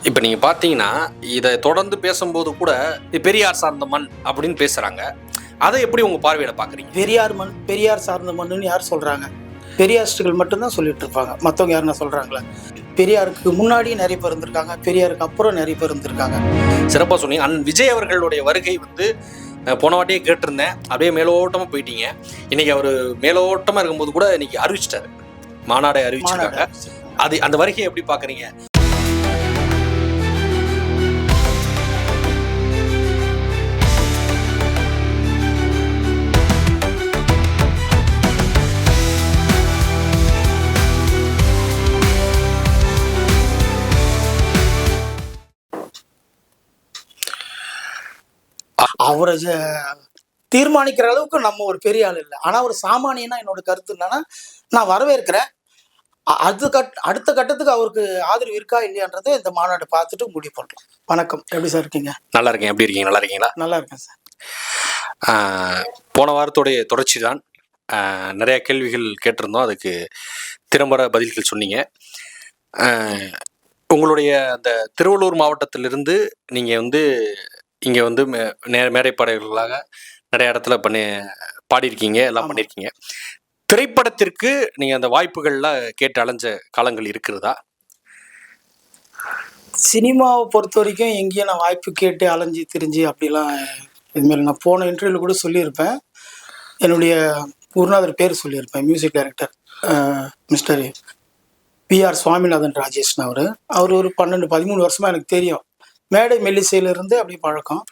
இப்போ நீங்க பார்த்தீங்கன்னா, இதை தொடர்ந்து பேசும்போது கூட பெரியார் சார்ந்த மண் அப்படின்னு பேசுறாங்க. அதை எப்படி உங்க பார்வையில பார்க்குறீங்க? பெரியார் சார்ந்த மண்ணுன்னு யார் சொல்றாங்க? பெரியாரிஸ்டுகள் மட்டும்தான் சொல்லிட்டு இருப்பாங்க. மற்றவங்க யாருன்னா சொல்றாங்களா? பெரியாருக்கு முன்னாடி நிறைய பேர் இருந்திருக்காங்க, பெரியாருக்கு அப்புறம் நிறைய பேர் இருந்திருக்காங்க. சிறப்பாக சொன்னீங்க. விஜய் அவர்களுடைய வருகை வந்து போன வாட்டியே கேட்டிருந்தேன், அப்படியே மேலோட்டமாக போயிட்டீங்க. இன்னைக்கு அவர் மேலோட்டமாக இருக்கும்போது கூட இன்னைக்கு அறிவிச்சிட்டாரு, மாநாடை அறிவிச்சிருக்காங்க. அது அந்த வருகையை எப்படி பார்க்குறீங்க? அவரை தீர்மானிக்கிற அளவுக்கு நம்ம ஒரு பெரிய ஆள் இல்லை. ஆனா ஒரு சாமானியனா என்னோட கருத்து என்னன்னா, நான் வரவேற்கிறேன். அடுத்த கட்டத்துக்கு அவருக்கு ஆதரவு இருக்கா இல்லையான்றதை இந்த மாநாடு பார்த்துட்டு முடிவு பண்றோம். வணக்கம், எப்படி சார் இருக்கீங்க? நல்லா இருக்கேன். எப்படி இருக்கீங்க? நல்லா இருக்கீங்களா? நல்லா இருக்கேன் சார். போன வாரத்துடைய தொடர்ச்சி தான். நிறைய கேள்விகள் கேட்டிருந்தோம், அதுக்கு திறம்பட பதில்கள் சொன்னீங்க. உங்களுடைய அந்த திருவள்ளூர் மாவட்டத்திலிருந்து நீங்கள் வந்து இங்கே வந்து மேடைப்பாடல்களாக நிறைய இடத்துல பாடியிருக்கீங்க, எல்லாம் பண்ணியிருக்கீங்க. திரைப்படத்திற்கு நீங்கள் அந்த வாய்ப்புகள்லாம் கேட்டு அலைஞ்ச காலங்கள் இருக்கிறதா? சினிமாவை பொறுத்த வரைக்கும் எங்கேயும் நான் வாய்ப்பு கேட்டு அலைஞ்சி திரிஞ்சு அப்படிலாம் இதுமாரி நான் போன இன்டர்வியூவில் கூட சொல்லியிருப்பேன். என்னுடைய குருநாதர் பேர் சொல்லியிருப்பேன். Music director mister PR Swaminathan ராஜேஷ்னு அவர் ஒரு 12-13 வருஷமாக எனக்கு தெரியும். மேடை மெல்லிசையிலிருந்து அப்படி பழக்கம்.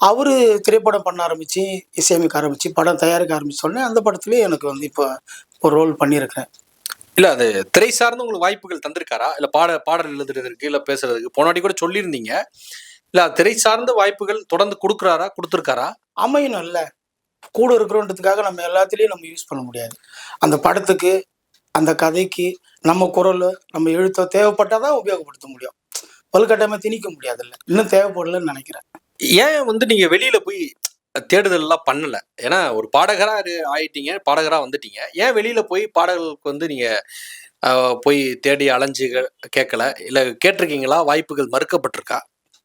அவர் திரைப்படம் பண்ண ஆரம்பித்து, இசையமைக்க ஆரம்பித்து, படம் தயாரிக்க ஆரம்பித்தோடனே அந்த படத்துலேயே எனக்கு வந்து இப்போ ஒரு ரோல் பண்ணியிருக்கிறேன். இல்லை, அது திரை சார்ந்து உங்களுக்கு வாய்ப்புகள் தந்திருக்காரா? இல்லை பாடல் எழுதுறதுக்கு, இல்லை பேசுறதுக்கு போனாடி கூட சொல்லியிருந்தீங்க. இல்லை, திரை சார்ந்த வாய்ப்புகள் தொடர்ந்து கொடுத்துருக்காரா? அமையணும் இல்லை, கூட இருக்கிறோன்றதுக்காக நம்ம எல்லாத்துலேயும் நம்ம யூஸ் பண்ண முடியாது. அந்த படத்துக்கு, அந்த கதைக்கு நம்ம குரல், நம்ம எழுத்தோ தேவைப்பட்டால் தான் உபயோகப்படுத்த முடியும். வலுக்கட்டாயமாக திணிக்க முடியாதுல்ல. இன்னும் தேவைப்படலன்னு நினைக்கிறேன். ஏன் வந்து நீங்கள் வெளியில் போய் தேடுதல்லாம் பண்ணலை? ஏன்னா ஒரு பாடகராக ஆயிட்டீங்க, பாடகராக வந்துட்டீங்க. ஏன் வெளியில் போய் பாடல்களுக்கு வந்து நீங்கள் போய் தேடி அலைஞ்சு கேட்கல? இல்லை கேட்டிருக்கீங்களா? வாய்ப்புகள் மறுக்கப்பட்டிருக்கா?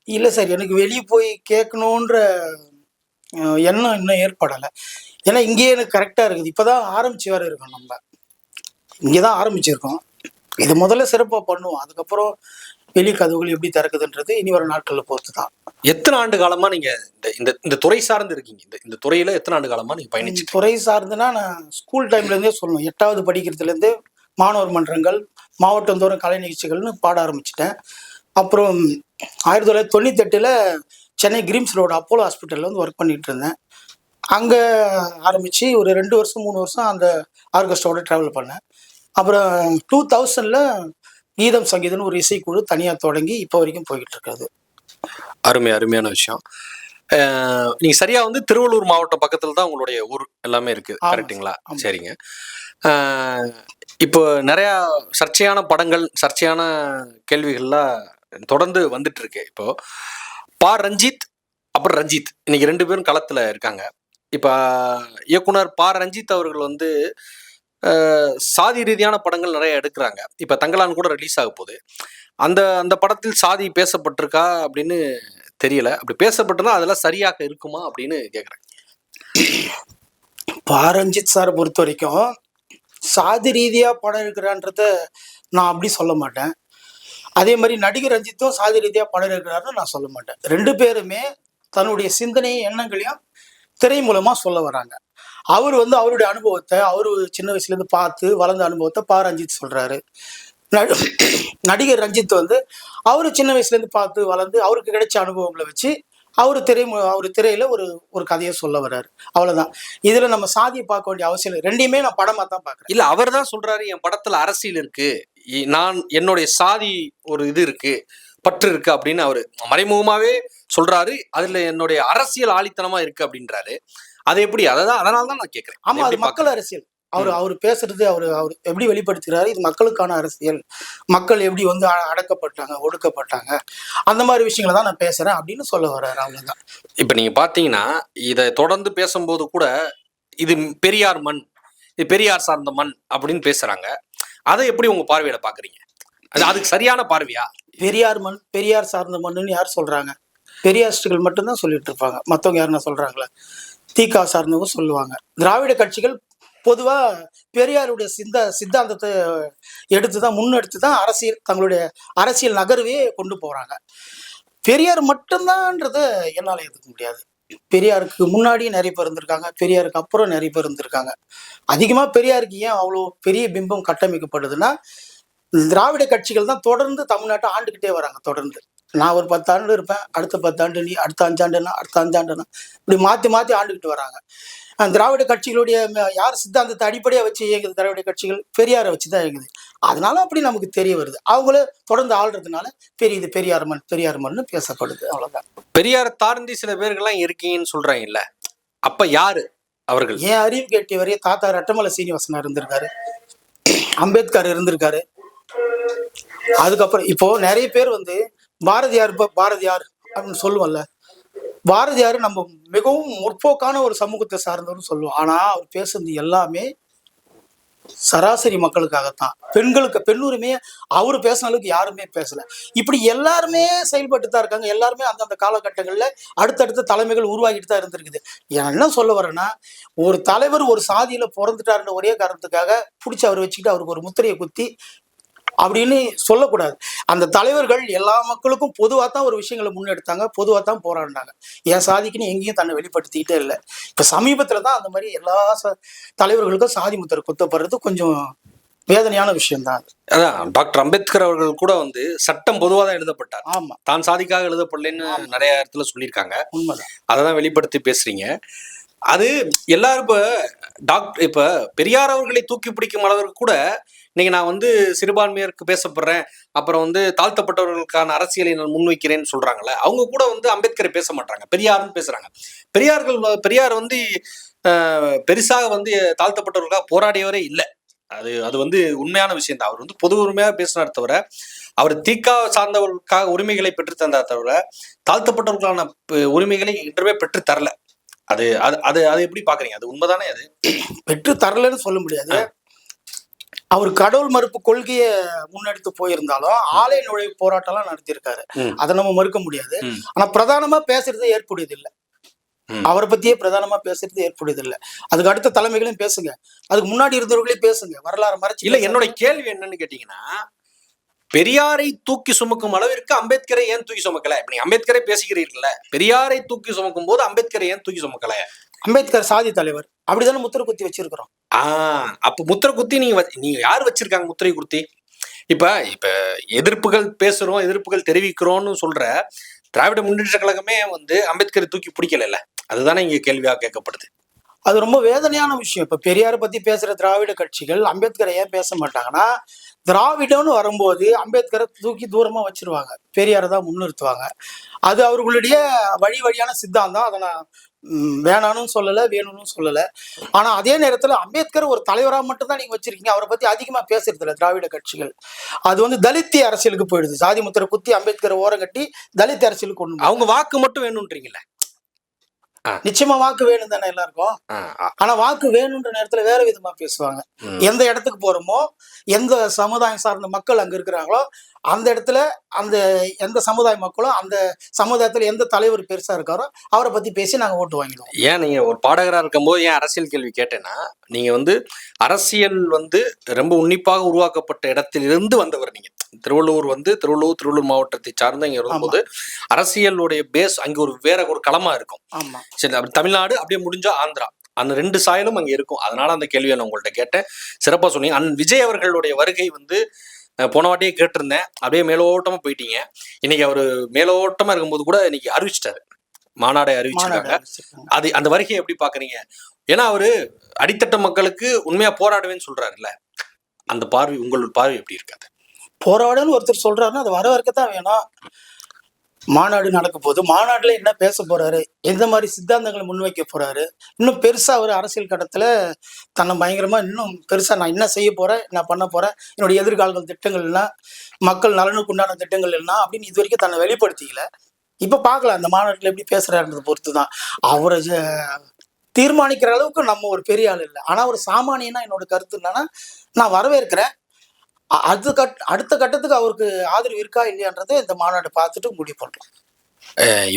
இல்லை சார், எனக்கு வெளியே போய் கேட்கணுன்ற எண்ணம் இன்னும் ஏற்படலை. ஏன்னா இங்கேயே எனக்கு கரெக்டாக இருக்குது. இப்போ தான் ஆரம்பித்து வேறு இருக்கோம். நம்ம இங்கே தான் ஆரம்பிச்சிருக்கோம். இது முதல்ல சிறப்பாக பண்ணுவோம். அதுக்கப்புறம் வெளி கதவுகள் எப்படி திறக்குதுன்றது இனி வர நாட்களில் பொறுத்து தான். எத்தனை ஆண்டு காலமாக நீங்கள் இந்த துறை சார்ந்து இருக்கீங்க? இந்த துறையில் எத்தனை ஆண்டு காலமாக நீங்கள் பயணிச்சு? துறை சார்ந்துன்னா நான் ஸ்கூல் டைம்லேருந்தே சொல்லணும். 8வது படிக்கிறதுலேருந்தே மாணவர் மன்றங்கள், மாவட்டந்தோறும் கலை நிகழ்ச்சிகள்னு பாட ஆரம்பிச்சிட்டேன். அப்புறம் 1998 சென்னை கிரீம்ஸ் ரோடு அப்போலோ ஹாஸ்பிட்டலில் வந்து ஒர்க் பண்ணிகிட்டு இருந்தேன். அங்கே ஆரம்பித்து ஒரு 2 வருஷம் 3 வருஷம் அந்த ஆர்கெஸ்ட்ராவோட ட்ராவல் பண்ணேன். அப்புறம் 2000 கீதம் சங்கீதம்னு ஒரு இசைக்குழு தனியாக தொடங்கி இப்போ வரைக்கும் போய்கிட்டு இருக்காது. அருமையான விஷயம். நீங்கள் சரியாக வந்து திருவள்ளூர் மாவட்டம் பக்கத்தில் தான் உங்களுடைய ஊர் எல்லாமே இருக்குது, கரெக்டுங்களா? சரிங்க. இப்போ நிறையா சர்ச்சையான படங்கள், சர்ச்சையான கேள்விகள்லாம் தொடர்ந்து வந்துட்டு இருக்கு. இப்போ ரஞ்சித் அப்புறம் ரஞ்சித் இன்னைக்கு 2 பேரும் களத்தில் இருக்காங்க. இப்போ இயக்குனர் ரஞ்சித் அவர்கள் வந்து சாதி ரீதியான படங்கள் நிறைய எடுக்கிறாங்க. இப்போ தங்கலான் கூட ரிலீஸ் ஆக போகுது. அந்த படத்தில் சாதி பேசப்பட்டிருக்கா அப்படின்னு தெரியல. அப்படி பேசப்பட்டிருந்தா அதெல்லாம் சரியாக இருக்குமா அப்படின்னு கேட்குறேன். ரஞ்சித் சாரை பொறுத்த வரைக்கும் சாதி ரீதியாக படம் எடுக்கிறான்றத நான் அப்படி சொல்ல மாட்டேன். அதே மாதிரி நடிகர் ரஞ்சித்தும் சாதி ரீதியாக படம் எடுக்கிறாருன்னு நான் சொல்ல மாட்டேன். 2 பேருமே தன்னுடைய சிந்தனையும் எண்ணங்களையும் திரை மூலமாக சொல்ல வராங்க. அவர் வந்து அவருடைய அனுபவத்தை, அவரு சின்ன வயசுலேருந்து பார்த்து வளர்ந்த அனுபவத்தை ரஞ்சித் சொல்கிறாரு. நடிகர் ரஞ்சித் வந்து அவரு சின்ன வயசுலேருந்து பார்த்து வளர்ந்து அவருக்கு கிடைச்ச அனுபவங்களை வச்சு அவர் திரையில ஒரு கதையை சொல்ல வர்றாரு. அவ்வளவுதான். இதுல நம்ம சாதியை பார்க்க வேண்டிய அவசியம் இல்லை. 2யுமே நான் படமா தான் பார்க்குறேன். இல்லை, அவர் தான் சொல்றாரு, என் படத்துல அரசியல் இருக்கு, என்னுடைய சாதி ஒரு இது இருக்கு, பற்று இருக்கு அப்படின்னு அவரு மறைமுகமாவே சொல்றாரு. அதுல என்னுடைய அரசியல் ஆழித்தனமா இருக்கு அப்படின்றாரு. அது எப்படி? அதனாலதான் நான் கேட்கிறேன். ஆமா, அது மக்கள் அரசியல். அவர் பேசுறது அவர் எப்படி வெளிப்படுத்துகிறாரு? இது மக்களுக்கான அரசியல். மக்கள் எப்படி வந்து அடக்கப்பட்டாங்க, ஒடுக்கப்பட்டாங்க, அந்த மாதிரி விஷயங்களை தான் நான் பேசுறேன் அப்படின்னு சொல்ல வர்றாரு. அவ்வளவுதான். இப்ப நீங்க பாத்தீங்கன்னா, இதை தொடர்ந்து பேசும்போது கூட இது பெரியார் மண், இது பெரியார் சார்ந்த மண் அப்படின்னு பேசுறாங்க. அதை எப்படி உங்க பார்வையில பாக்குறீங்க? அதுக்கு சரியான பார்வையா? பெரியார் மண், பெரியார் சார்ந்த மண்ணுன்னு யார் சொல்றாங்க? பெரியாரிஸ்டுகள் மட்டும்தான் சொல்லிட்டு இருப்பாங்க. மத்தவங்க யாருன்னா சொல்றாங்களா? திக சார்ந்தவங்க சொல்லுவாங்க. திராவிட கட்சிகள் பொதுவா பெரியாருடைய சித்தாந்தத்தை எடுத்து தான் முன்னெடுத்து தான் தங்களுடைய அரசியல் நகர்வே கொண்டு போறாங்க. பெரியார் மட்டும்தான்றத என்னால ஏத்துக்க முடியாது. பெரியாருக்கு முன்னாடி நெறைய பேர் இருந்திருக்காங்க. பெரியாருக்கு அப்புறம் நெறைய பேர் இருந்திருக்காங்க. அதிகமா பெரியாருக்கு ஏன் அவ்வளோ பெரிய பிம்பம் கட்டமைக்கப்படுதுன்னா, திராவிட கட்சிகள் தான் தொடர்ந்து தமிழ்நாட்ட ஆண்டுகிட்டே வராங்க தொடர்ந்து. நான் ஒரு 10 ஆண்டு இருப்பேன். அடுத்த 10 ஆண்டு நீ, அடுத்த 5 ஆண்டுனா, அடுத்த 5 ஆண்டுனா, இப்படி மாத்தி மாத்தி ஆண்டுகிட்டு வராங்க. திராவிட கட்சிகளுடைய யார் சித்தாந்தத்தை அடிப்படையா வச்சு இயங்குது திராவிட கட்சிகள்? பெரியாரை வச்சு தான் இயங்குது. அதனால அப்படி நமக்கு தெரிய வருது. அவங்களே தொடர்ந்து ஆள்றதுனால இது பெரியார் மண், பெரியார் மண்னு பேசப்படுது. அவ்வளவுதான். பெரியாரை தாண்டி சில பேர்கள்லாம் இருக்கீங்கன்னு சொல்றாங்கல்ல, அப்ப யாரு அவர்கள்? என் அறிவு கேட்டிய வரையும் தாத்தா ரெட்டமலை சீனிவாசனார் இருந்திருக்காரு, அம்பேத்கர் இருந்திருக்காரு. அதுக்கப்புறம் இப்போ நிறைய பேர் பாரதியார் பாரதியார் அப்படின்னு சொல்லுவோம்ல. பாரதியார் நம்ம மிகவும் முற்போக்கான ஒரு சமூகத்தை சார்ந்தவர்னு சொல்லுவோம். ஆனா அவர் பேசுறது எல்லாமே சராசரி மக்களுக்காகத்தான். பெண் உரிமையை அவர் பேசின அளவுக்கு யாருமே பேசல. இப்படி எல்லாருமே செயல்பட்டு தான் இருக்காங்க. எல்லாருமே அந்தந்த காலகட்டங்கள்ல அடுத்தடுத்த தலைமைகள் உருவாகிட்டு தான் இருந்திருக்குது. என்ன சொல்ல வரேன்னா, ஒரு தலைவர் ஒரு சாதியில பிறந்துட்டாருன்ற ஒரே காரணத்துக்காக பிடிச்சி அவரை வச்சுக்கிட்டு அவருக்கு ஒரு முத்திரையை குத்தி அப்படின்னு சொல்லக்கூடாது. அந்த தலைவர்கள் எல்லா மக்களுக்கும் பொதுவாக தான் ஒரு விஷயங்களை முன்னெடுத்தாங்க, பொதுவாக தான் போராடினாங்க. என் சாதிக்குன்னு எங்கேயும் தன்னை வெளிப்படுத்திக்கிட்டே இல்லை. இப்போ சமீபத்தில் தான் அந்த மாதிரி எல்லா தலைவர்களுக்கும் சாதி முத்திரை குத்தப்படுறது கொஞ்சம் வேதனையான விஷயம்தான். அதான் டாக்டர் அம்பேத்கர் அவர்கள் கூட சட்டம் பொதுவாக தான் எழுதப்பட்டார். ஆமா, தான் சாதிக்காக எழுதப்படலன்னு நிறைய இடத்துல சொல்லியிருக்காங்க. உண்மைதான். அதை தான் வெளிப்படுத்தி பேசுறீங்க. அது எல்லாரும் இப்ப பெரியார் அவர்களை தூக்கி பிடிக்கும் அளவிற்கு கூட இன்னைக்கு நான் சிறுபான்மையருக்கு பேசப்படுறேன், அப்புறம் தாழ்த்தப்பட்டவர்களுக்கான அரசியலை நான் முன்வைக்கிறேன்னு சொல்றாங்கல்ல, அவங்க கூட அம்பேத்கரை பேச மாட்டாங்க, பெரியார்னு பேசுறாங்க. பெரியார் பெருசாக தாழ்த்தப்பட்டவர்களுக்காக போராடியவரே இல்லை. அது அது உண்மையான விஷயம் தான். அவர் பொது உரிமையாக பேசினார் தவிர, அவர் தீக்கா சார்ந்தவர்களுக்காக உரிமைகளை பெற்று தந்தார் தவிர, தாழ்த்தப்பட்டவர்களுக்கான உரிமைகளை என்றுமே பெற்று தரல. அது அது அது அது எப்படி பாக்குறீங்க? அது உண்மைதானே? அது பெற்று தரலன்னு சொல்ல முடியாது. அவர் கடவுள் மறுப்பு கொள்கையை முன்னெடுத்து போயிருந்தாலும் ஆலய நுழைவு போராட்டம்லாம் நடத்தியிருக்காரு. அதை நம்ம மறுக்க முடியாது. ஆனா பிரதானமா பேசுறது ஏற்புடையது இல்லை. அவரை பத்தியே பிரதானமா பேசுறது ஏற்புடையது இல்லை. அதுக்கு அடுத்த தலைமைகளையும் பேசுங்க, அதுக்கு முன்னாடி இருந்தவர்களையும் பேசுங்க. வரலாறு மறைச்சு இல்ல. என்னோட கேள்வி என்னன்னு கேட்டீங்கன்னா, பெரியாரை தூக்கி சுமக்கும் அளவிற்கு அம்பேத்கரை ஏன் தூக்கி சுமக்கல? இப்ப நீங்க அம்பேத்கரை பேசுகிறீர்கள்ல, பெரியாரை தூக்கி சுமக்கும் போது அம்பேத்கரை ஏன் தூக்கி சுமக்கல? அம்பேத்கர் சாதி தலைவர், அப்படிதானே முத்திரை குத்தி வச்சிருக்கிறோம். அப்ப முத்திரை குத்தி நீங்க யார் வச்சிருக்காங்க முத்திரை குத்தி? இப்ப எதிர்ப்புகள் பேசுறோம், எதிர்ப்புகள் தெரிவிக்கிறோம்னு சொல்ற திராவிட முன்னேற்ற கழகமே அம்பேத்கரை தூக்கி பிடிக்கல. அதுதானே இங்க கேள்வியா கேட்கப்படுது. அது ரொம்ப வேதனையான விஷயம். இப்ப பெரியாரை பத்தி பேசுற திராவிட கட்சிகள் அம்பேத்கரை ஏன் பேச மாட்டாங்கன்னா, திராவிடம்னு வரும்போது அம்பேத்கரை தூக்கி தூரமா வச்சிருவாங்க, பெரியாரை தான் முன்னிறுத்துவாங்க. அது அவர்களுடைய வழியான சித்தாந்தம். அதை நான் வேணான்னு சொல்லலை, வேணும்னு சொல்லலை. ஆனா அதே நேரத்துல அம்பேத்கர் ஒரு தலைவரா மட்டும் தான் நீங்க வச்சிருக்கீங்க. அவரை பத்தி அதிகமா பேசுறது இல்லை திராவிட கட்சிகள். அது தலித்திய அரசியலுக்கு போயிடுது. சாதி முத்திரை குத்தி அம்பேத்கரை ஓரம் கட்டி தலித் அரசியலுக்கு கொண்டு அவங்க வாக்கு மட்டும் வேணும்ன்றீங்களா? நிச்சயமா வாக்கு வேணும் தானே எல்லாருக்கும். ஆனா வாக்கு வேணும்ன்ற நேரத்துல வேற விதமா பேசுவாங்க. எந்த இடத்துக்கு போறோமோ, எந்த சமுதாயம் சார்ந்த மக்கள் அங்க இருக்கிறாங்களோ அந்த இடத்துல எந்த சமுதாய மக்களும் அந்த சமுதாயத்துல எந்த தலைவர் பெருசா இருக்காரோ அவரை பத்தி பேசி நாங்க ஓட்டு வாங்கிடுவோம். ஏன் நீங்க ஒரு பாடகரா இருக்கும் போது ஏன் அரசியல் கேள்வி கேட்டேன்னா, நீங்க அரசியல் ரொம்ப உன்னிப்பாக உருவாக்கப்பட்ட இடத்திலிருந்து வந்தவர். நீங்க திருவள்ளூர் மாவட்டத்தை சார்ந்த இங்க வரும்போது அரசியலுடைய பேஸ் அங்க வேற ஒரு களமா இருக்கும். ஆமா, சரி. தமிழ்நாடு அப்படியே முடிஞ்சா ஆந்திரா, அந்த 2 சாயலும் அங்க இருக்கும். அதனால அந்த கேள்வியை நான் உங்கள்கிட்ட கேட்டேன். சிறப்பா சொன்னீங்க. அண்ணன் விஜய் அவர்களுடைய வருகை போன வாட்டியே கேட்டிருந்தேன். அப்படியே மேலோட்டமா போயிட்டீங்க. இன்னைக்கு அவரு மேலோட்டமா இருக்கும்போது கூட இன்னைக்கு அறிவிச்சிட்டாரு, மாநாடை அறிவிச்சிருக்காங்க. அது அந்த வருகையை எப்படி பாக்குறீங்க? ஏன்னா அவரு அடித்தட்ட மக்களுக்கு உண்மையா போராடுவேன்னு சொல்றாருல்ல, அந்த பார்வை உங்களோட பார்வை எப்படி இருக்காது? போராடுன்னு ஒருத்தர் சொல்றாருன்னா அது வரவேற்கத்தான் வேணும். மாநாடு நடக்க போகுது. மாநாடுல என்ன பேச போறாரு, எந்த மாதிரி சித்தாந்தங்களை முன்வைக்க போறாரு, இன்னும் பெருசா ஒரு அரசியல் கட்டத்துல தன்னை பயங்கரமா இன்னும் பெருசா நான் என்ன செய்ய போறேன், நான் பண்ண போறேன், என்னுடைய எதிர்காலங்கள் திட்டங்கள்னா, மக்கள் நலனுக்கு உண்டான திட்டங்கள் என்ன அப்படின்னு இது வரைக்கும் தன்னை வெளிப்படுத்திக்கல. இப்ப பாக்கலாம் அந்த மாநாட்டுல எப்படி பேசுறாருன்றதை பொறுத்துதான். அவரை தீர்மானிக்கிற அளவுக்கு நம்ம ஒரு பெரிய ஆள் இல்லை. ஆனா ஒரு சாமானியனா என்னோட கருத்து என்னன்னா, நான் வரவேற்கிறேன். அடுத்த கட்டத்துக்கு அவருக்கு ஆதரவு இருக்கா இல்லையான்றதை இந்த மாநாடு பார்த்துட்டு முடிவு பண்ணலாம்.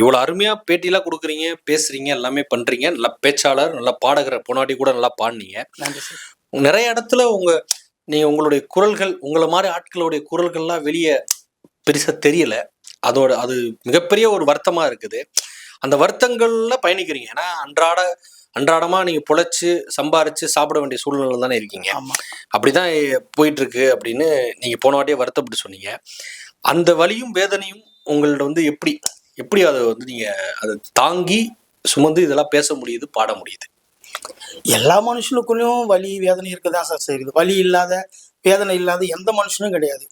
இவ்வளோ அருமையாக பேட்டிலாம் கொடுக்குறீங்க, பேசுறீங்க, எல்லாமே பண்ணுறீங்க. நல்லா பேச்சாளர், நல்லா பாடகர். போனாட்டி கூட நல்லா பாடினீங்க. நன்றி சார். நிறைய இடத்துல நீங்கள் உங்களுடைய குரல்கள், உங்களை மாதிரி ஆட்களுடைய குரல்கள்லாம் வெளியே பெருசாக தெரியல. அது மிகப்பெரிய ஒரு வருத்தமாக இருக்குது. அந்த வருத்தங்கள்ல பயணிக்கிறீங்க. ஏன்னா அன்றாடமாக நீங்கள் பொழைச்சி சம்பாரித்து சாப்பிட வேண்டிய சூழ்நிலை தானே இருக்கீங்க. அப்படிதான் போயிட்டு இருக்கு அப்படின்னு நீங்கள் போன வாட்டியே வருத்தப்பட்டு சொன்னீங்க. அந்த வலியும் வேதனையும் உங்கள்ட்ட எப்படி அதை நீங்கள் அதை தாங்கி சுமந்து இதெல்லாம் பேச முடியுது, பாட முடியுது? எல்லா மனுஷனுக்குள்ளேயும் வலி வேதனை இருக்குதான் சார் செய்யுது. வலி இல்லாத வேதனை இல்லாத எந்த மனுஷனும் கிடையாது.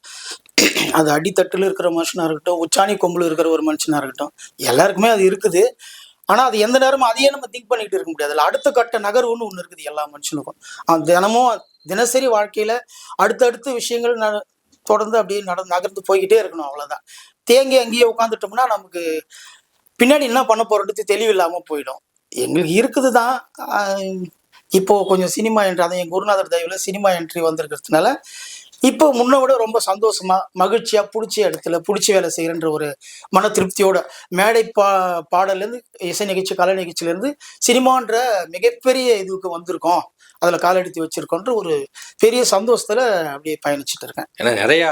அது அடித்தட்டில் இருக்கிற மனுஷனா இருக்கட்டும், உச்சாணி கொம்புல இருக்கிற ஒரு மனுஷனா இருக்கட்டும், எல்லாருக்குமே அது இருக்குது. ஆனா அது எந்த நேரமும் அதையே நம்ம திங்க் பண்ணிட்டு இருக்க முடியாது. அதில் அடுத்த கட்ட நகர்வுன்னு ஒன்று இருக்குது எல்லா மனுஷனுக்கும். தினமும் தினசரி வாழ்க்கையில அடுத்தடுத்த விஷயங்கள் தொடர்ந்து அப்படியே நகர்ந்து போய்கிட்டே இருக்கணும். அவ்வளவுதான். தேங்கி அங்கேயே உட்காந்துட்டோம்னா நமக்கு பின்னாடி என்ன பண்ண போறது தெளிவில்லாம போயிடும். எங்களுக்கு இருக்குது தான். இப்போ கொஞ்சம் சினிமா என்ட்ரி, அதை என் குருநாதர் தயவுல சினிமா என்ட்ரி வந்திருக்கிறதுனால இப்போ முன்ன விட ரொம்ப சந்தோஷமா மகிழ்ச்சியா பிடிச்ச இடத்துல பிடிச்சி வேலை செய்யறன்ற ஒரு மன திருப்தியோட மேடை பாடலேருந்து இசை நிகழ்ச்சி, கலை நிகழ்ச்சியிலேருந்து சினிமான்ற மிகப்பெரிய இதுக்கு வந்திருக்கோம், அதில் காலெடுத்து வச்சிருக்கோன்ற ஒரு பெரிய சந்தோஷத்துல அப்படியே பயணிச்சுட்டு இருக்கேன். ஏன்னா நிறையா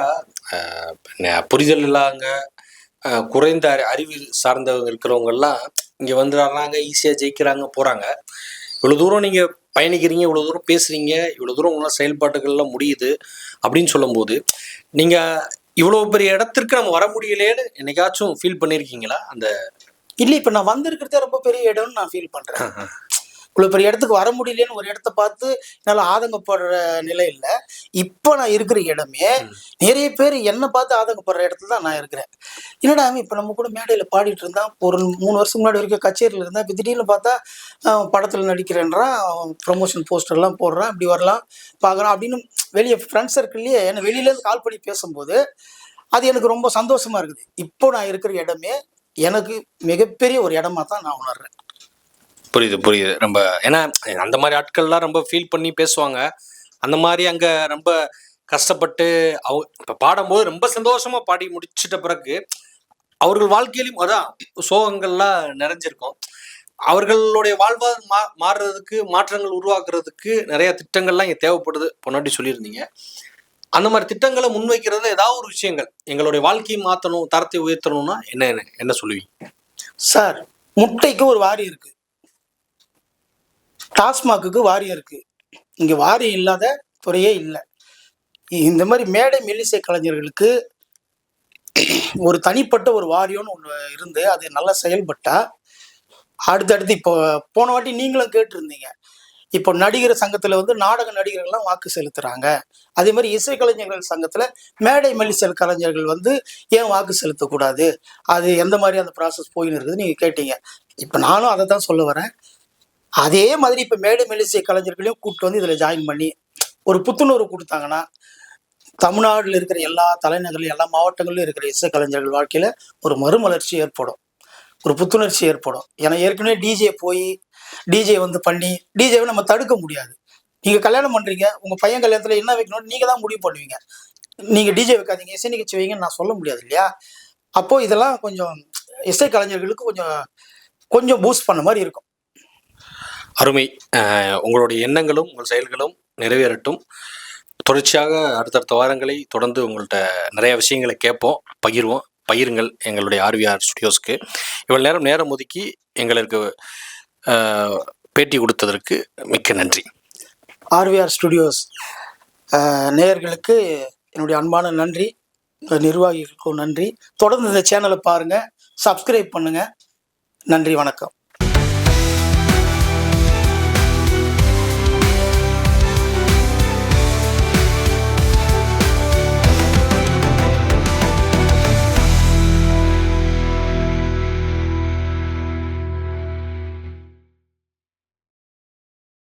புரிதல் இல்லாங்க, குறைந்த அறிவு சார்ந்தவங்க இருக்கிறவங்கெல்லாம் இங்கே வந்துடுறாங்க, ஈஸியாக ஜெயிக்கிறாங்க, போகிறாங்க. இவ்வளோ தூரம் நீங்கள் பயணிக்கிறீங்க, இவ்வளோ தூரம் பேசுகிறீங்க, இவ்வளோ தூரம் உங்களால் செயல்பாட்டுகள்லாம் முடியுது அப்படின்னு சொல்லும்போது, நீங்கள் இவ்வளோ பெரிய இடத்திற்கு நம்ம வர முடியலேன்னு என்னைக்காச்சும் ஃபீல் பண்ணியிருக்கீங்களா? இல்லை, இப்போ நான் வந்திருக்கிறதே ரொம்ப பெரிய இடம்னு நான் ஃபீல் பண்ணுறேன். இவ்வளோ பெரிய இடத்துக்கு வர முடியலன்னு ஒரு இடத்த பார்த்து என்னால் ஆதங்கப்படுற நிலை இல்லை. இப்போ நான் இருக்கிற இடமே நிறைய பேர் என்னை பார்த்து ஆதங்கப்படுற இடத்துல தான் நான் இருக்கிறேன். என்னடா இப்போ நம்ம கூட மேடையில் பாடிட்டு இருந்தா, ஒரு 3 வருஷம் முன்னாடி வரைக்கும் கச்சேரியில் இருந்தா, இப்போ திடீர்னு பார்த்தா படத்தில் நடிக்கிறேன்றான், ப்ரொமோஷன் போஸ்டர்லாம் போடுறான், இப்படி வரலாம் பார்க்குறான் அப்படின்னு வெளியே ஃப்ரெண்ட்ஸ் சர்க்கிள்லேயே என்னை வெளியிலேருந்து கால் பண்ணி பேசும்போது அது எனக்கு ரொம்ப சந்தோஷமா இருக்குது. இப்போ நான் இருக்கிற இடமே எனக்கு மிகப்பெரிய ஒரு இடமா தான் நான் உணர்றேன். புரியுது. ரொம்ப ஏன்னா அந்த மாதிரி ஆட்கள்லாம் ரொம்ப ஃபீல் பண்ணி பேசுவாங்க. அந்த மாதிரி அங்கே ரொம்ப கஷ்டப்பட்டு இப்போ பாடும்போது ரொம்ப சந்தோஷமா பாடி முடிச்சிட்ட பிறகு அவர்கள் வாழ்க்கையிலும் அதான் சோகங்கள்லாம் நிறைஞ்சிருக்கும். அவர்களுடைய வாழ்வாதாரம் மாறுறதுக்கு, மாற்றங்கள் உருவாக்குறதுக்கு நிறைய திட்டங்கள்லாம் இங்கே தேவைப்படுது. பொன்னாடி சொல்லியிருந்தீங்க. அந்த மாதிரி திட்டங்களை முன்வைக்கிறதுல ஏதாவது ஒரு விஷயங்கள் எங்களுடைய வாழ்க்கையை மாற்றணும், தரத்தை உயர்த்தணும்னா என்ன சொல்லுவீங்க சார்? முட்டைக்கு ஒரு வாரி இருக்கு, டாஸ்மாக்கு வாரியம் இருக்கு. இங்க வாரியம் இல்லாத துறையே இல்லை. இந்த மாதிரி மேடை மெல்லிசை கலைஞர்களுக்கு ஒரு தனிப்பட்ட ஒரு வாரியம்னு ஒன்று இருந்து அது நல்லா செயல்பட்டா அடுத்தடுத்து இப்போ போன வாட்டி நீங்களும் கேட்டிருந்தீங்க, இப்போ நடிகர் சங்கத்துல நாடக நடிகர்கள்லாம் வாக்கு செலுத்துறாங்க. அதே மாதிரி இசைக்கலைஞர்கள் சங்கத்துல மேடை மெல்லிசை கலைஞர்கள் ஏன் வாக்கு செலுத்தக்கூடாது, அது எந்த மாதிரி அந்த ப்ராசஸ் போயின்னு இருக்குது நீங்க கேட்டீங்க. இப்போ நானும் அதை தான் சொல்ல வரேன். அதே மாதிரி இப்போ மேடை மெல்லிசை கலைஞர்களையும் கூப்பிட்டு இதில் ஜாயின் பண்ணி ஒரு புத்துணர்வு கொடுத்தாங்கன்னா தமிழ்நாட்டில் இருக்கிற எல்லா தலைநகர்லையும் எல்லா மாவட்டங்களிலும் இருக்கிற இசை கலைஞர்கள் வாழ்க்கையில் ஒரு மறுமலர்ச்சி ஏற்படும், ஒரு புத்துணர்ச்சி ஏற்படும். ஏன்னா ஏற்கனவே டிஜே பண்ணி டிஜேவை நம்ம தடுக்க முடியாது. நீங்கள் கல்யாணம் பண்ணுறீங்க, உங்கள் பையன் கல்யாணத்தில் என்ன வைக்கணும்னு நீங்கள் தான் முடிவு பண்ணுவீங்க. நீங்கள் டிஜே வைக்காதீங்க, இசை நிகழ்ச்சி வைங்கன்னு நான் சொல்ல முடியாது இல்லையா? அப்போது இதெல்லாம் கொஞ்சம் இசை கலைஞர்களுக்கு கொஞ்சம் பூஸ்ட் பண்ண மாதிரி இருக்கும். அருமை. உங்களுடைய எண்ணங்களும் உங்கள் செயல்களும் நிறைவேறட்டும். தொடர்ச்சியாக அடுத்தடுத்த வாரங்களை தொடர்ந்து உங்கள்கிட்ட நிறைய விஷயங்களை கேட்போம், பகிருங்கள் எங்களுடைய ஆர்விஆர் ஸ்டுடியோஸ்க்கு. இவ்வளவு நேரம் ஒதுக்கி எங்களுக்கு பேட்டி கொடுத்ததற்கு மிக்க நன்றி. ஆர்விஆர் ஸ்டுடியோஸ் நேயர்களுக்கு என்னுடைய அன்பான நன்றி, நிர்வாகிகளுக்கும் நன்றி. தொடர்ந்து இந்த சேனலை பாருங்கள், சப்ஸ்கிரைப் பண்ணுங்கள். நன்றி, வணக்கம்.